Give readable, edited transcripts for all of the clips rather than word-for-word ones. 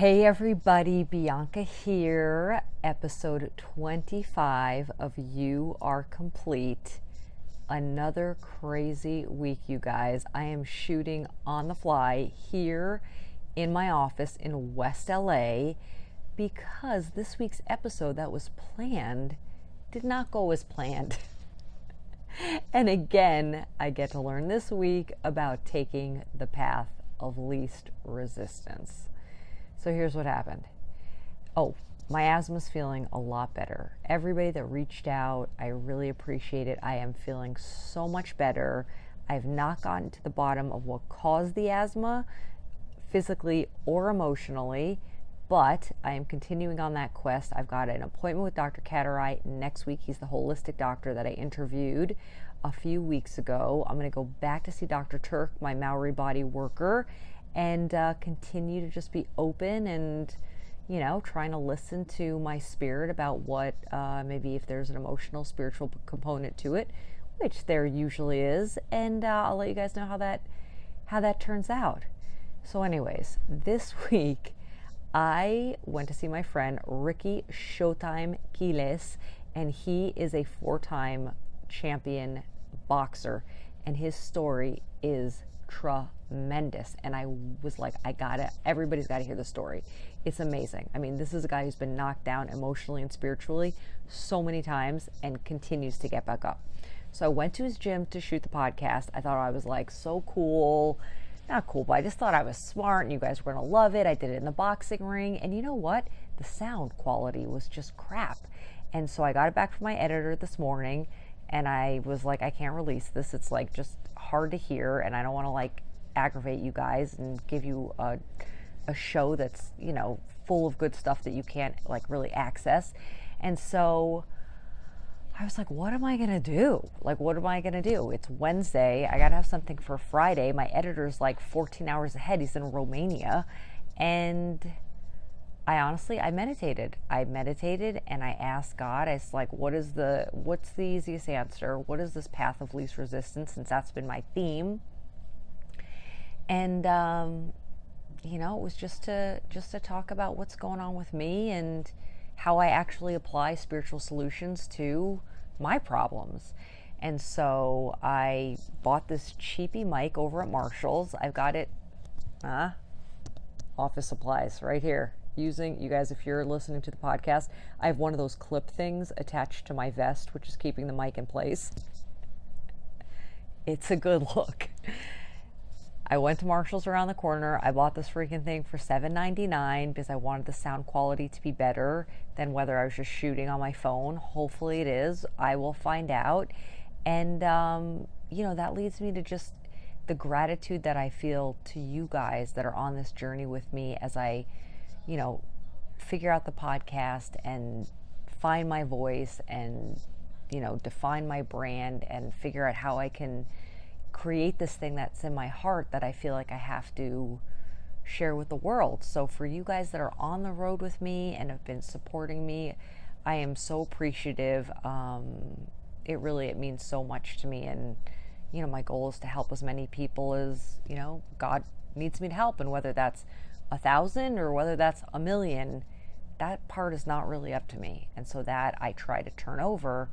Hey everybody, Bianca here, episode 25 of You Are Complete. Another crazy week, you guys. I am shooting on the fly here in my office in West LA because this week's episode that was planned did not go as planned. And again, I get to learn this week about taking the path of least resistance. So here's what happened. Oh, my asthma's feeling a lot better. Everybody that reached out, I really appreciate it. I am feeling so much better. I've not gotten to the bottom of what caused the asthma, physically or emotionally, but I am continuing on that quest. I've got an appointment with Dr. Catteright next week. He's the holistic doctor that I interviewed a few weeks ago. I'm going to go back to see Dr. Turk, my Maori body worker, and continue to just be open and, trying to listen to my spirit about what maybe if there's an emotional, spiritual component to it, which there usually is. And I'll let you guys know how that turns out. So anyways, this week I went to see my friend Ricky Showtime Quiles, and he is a 4-time champion boxer, and his story is tremendous. And I was like, everybody's gotta hear the story. It's amazing. I mean, this is a guy who's been knocked down emotionally and spiritually so many times and continues to get back up. So I went to his gym to shoot the podcast. I thought I was like so cool. Not cool, but I just thought I was smart and you guys were gonna love it. I did it in the boxing ring, and you know what? The sound quality was just crap. And so I got it back from my editor this morning, and I was like, I can't release this. It's like just hard to hear, and I don't want to like aggravate you guys and give you a show that's, full of good stuff that you can't like really access. And so I was like, what am I going to do? It's Wednesday. I got to have something for Friday. My editor's like 14 hours ahead. He's in Romania. And I meditated. And I asked God, I was like, what's the easiest answer? What is this path of least resistance? Since that's been my theme. And, it was just to talk about what's going on with me and how I actually apply spiritual solutions to my problems. And so I bought this cheapy mic over at Marshall's. I've got it, office supplies right here. You guys, if you're listening to the podcast, I have one of those clip things attached to my vest, which is keeping the mic in place. It's a good look. I went to Marshall's around the corner. I bought this freaking thing for $7.99 because I wanted the sound quality to be better than whether I was just shooting on my phone. Hopefully it is. I will find out. And, that leads me to just the gratitude that I feel to you guys that are on this journey with me as I, figure out the podcast and find my voice and, define my brand and figure out how I can create this thing that's in my heart that I feel like I have to share with the world. So for you guys that are on the road with me and have been supporting me, I am so appreciative. It means so much to me. And, my goal is to help as many people as, God needs me to help. And whether that's 1,000 or whether that's 1,000,000, that part is not really up to me. And so that I try to turn over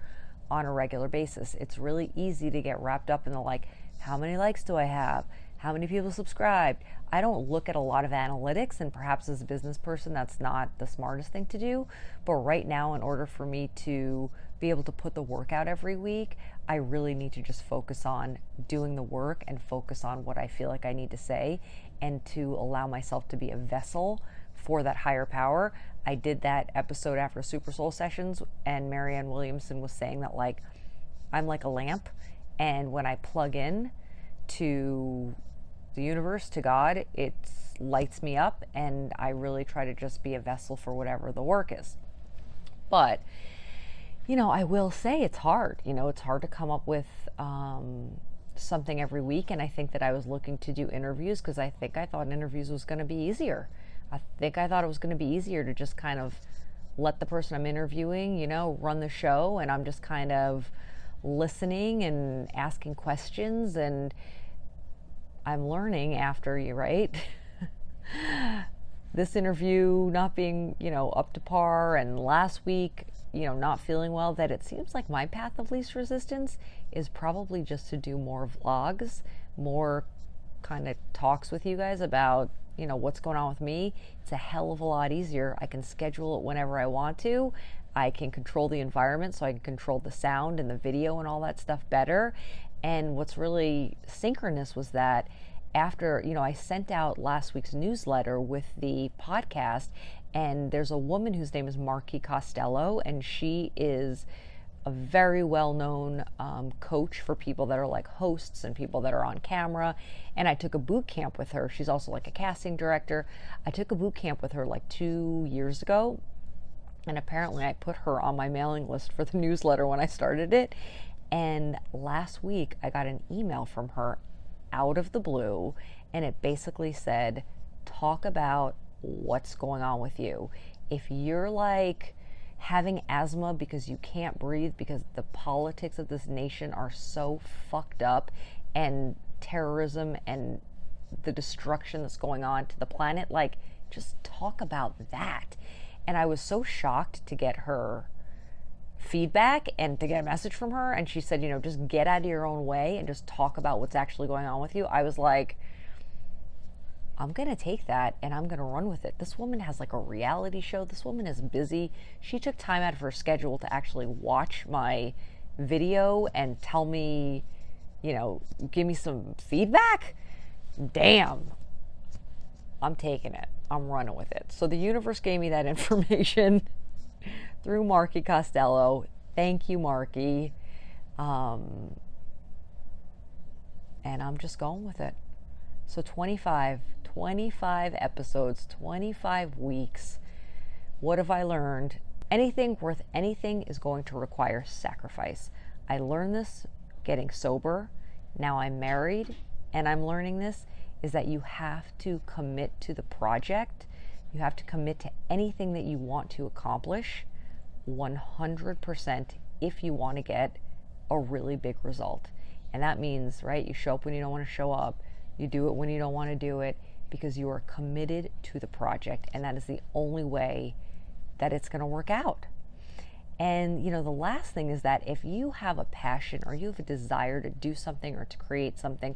on a regular basis. It's really easy to get wrapped up in the like, how many likes do I have? How many people subscribed? I don't look at a lot of analytics, and perhaps as a business person, that's not the smartest thing to do. But right now, in order for me to be able to put the work out every week, I really need to just focus on doing the work and focus on what I feel like I need to say and to allow myself to be a vessel for that higher power. I did that episode after Super Soul Sessions, and Marianne Williamson was saying that like I'm like a lamp, and when I plug in to the universe, to God, it lights me up, and I really try to just be a vessel for whatever the work is. But I will say it's hard. It's hard to come up with something every week, and I think that I was looking to do interviews because I thought interviews was going to be easier. I thought it was going to be easier to just kind of let the person I'm interviewing, run the show, and I'm just kind of listening and asking questions, and I'm learning after you, right? this interview not being, up to par, and last week, not feeling well, that it seems like my path of least resistance is probably just to do more vlogs, more kind of talks with you guys about, what's going on with me. It's a hell of a lot easier. I can schedule it whenever I want to. I can control the environment, so I can control the sound and the video and all that stuff better. And what's really synchronous was that after, I sent out last week's newsletter with the podcast, and there's a woman whose name is Marky Costello, and she is a very well-known coach for people that are like hosts and people that are on camera. And I took a boot camp with her. She's also like a casting director. I took a boot camp with her like 2 years ago. And apparently I put her on my mailing list for the newsletter when I started it. And last week I got an email from her out of the blue, and it basically said, talk about what's going on with you. If you're like having asthma because you can't breathe because the politics of this nation are so fucked up, and terrorism and the destruction that's going on to the planet, like, just talk about that. And I was so shocked to get her feedback and to get a message from her. And she said, just get out of your own way and just talk about what's actually going on with you. I was like, I'm going to take that and I'm going to run with it. This woman has like a reality show. This woman is busy. She took time out of her schedule to actually watch my video and tell me, give me some feedback. Damn. I'm taking it. I'm running with it. So the universe gave me that information through Marky Costello. Thank you, Marky. And I'm just going with it. So 25 episodes, 25 weeks. What have I learned? Anything worth anything is going to require sacrifice. I learned this getting sober. Now I'm married, and I'm learning this, is that you have to commit to the project. You have to commit to anything that you want to accomplish 100% if you want to get a really big result. And that means, right, you show up when you don't want to show up. You do it when you don't want to do it, because you are committed to the project, and that is the only way that it's going to work out. And, the last thing is that if you have a passion or you have a desire to do something or to create something,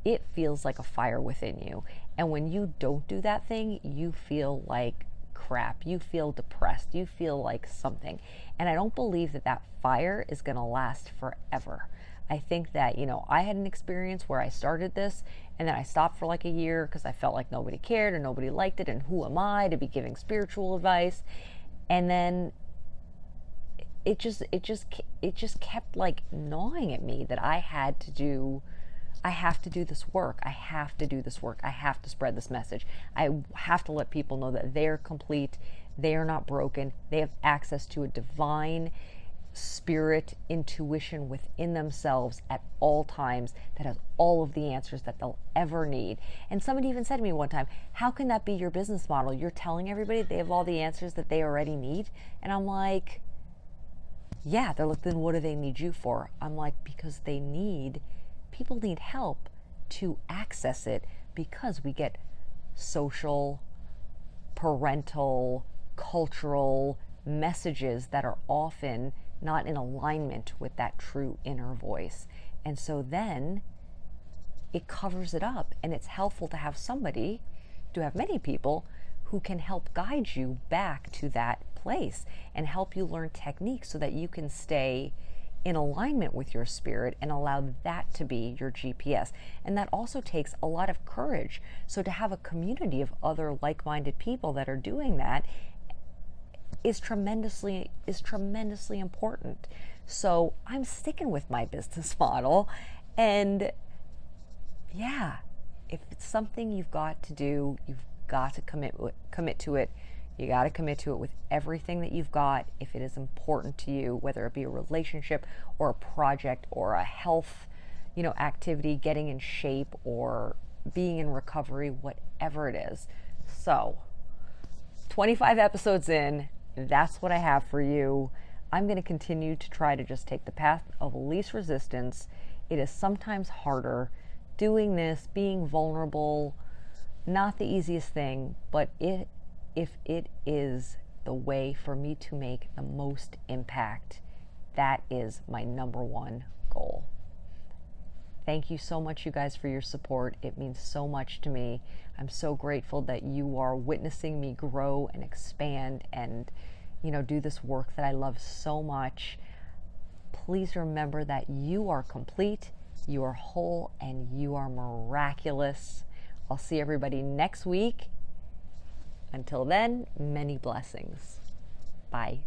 it feels like a fire within you. And when you don't do that thing, you feel like crap. You feel depressed. You feel like something. And I don't believe that that fire is going to last forever. I think that, I had an experience where I started this and then I stopped for like a year because I felt like nobody cared and nobody liked it, and who am I to be giving spiritual advice? And then it just kept like gnawing at me that I have to do this work. I have to do this work. I have to spread this message. I have to let people know that they're complete. They are not broken. They have access to a divine spirit intuition within themselves at all times that has all of the answers that they'll ever need. And somebody even said to me one time, how can that be your business model? You're telling everybody they have all the answers that they already need. And I'm like, yeah. They're like, then what do they need you for? I'm like, because people need help to access it, because we get social, parental, cultural messages that are often not in alignment with that true inner voice. And so then it covers it up, and it's helpful to have many people who can help guide you back to that place and help you learn techniques so that you can stay in alignment with your spirit and allow that to be your GPS. And that also takes a lot of courage. So to have a community of other like-minded people that are doing that is tremendously important. So I'm sticking with my business model, and yeah, if it's something you've got to do, you've got to commit to it. You got to commit to it with everything that you've got. If it is important to you, whether it be a relationship or a project or a health, activity, getting in shape or being in recovery, whatever it is. So 25 episodes in, that's what I have for you. I'm going to continue to try to just take the path of least resistance. It is sometimes harder doing this, being vulnerable, Not the easiest thing, but if it is the way for me to make the most impact, that is my number one goal. Thank you so much, you guys, for your support. It means so much to me. I'm so grateful that you are witnessing me grow and expand and, do this work that I love so much. Please remember that you are complete, you are whole, and you are miraculous. I'll see everybody next week. Until then, many blessings. Bye.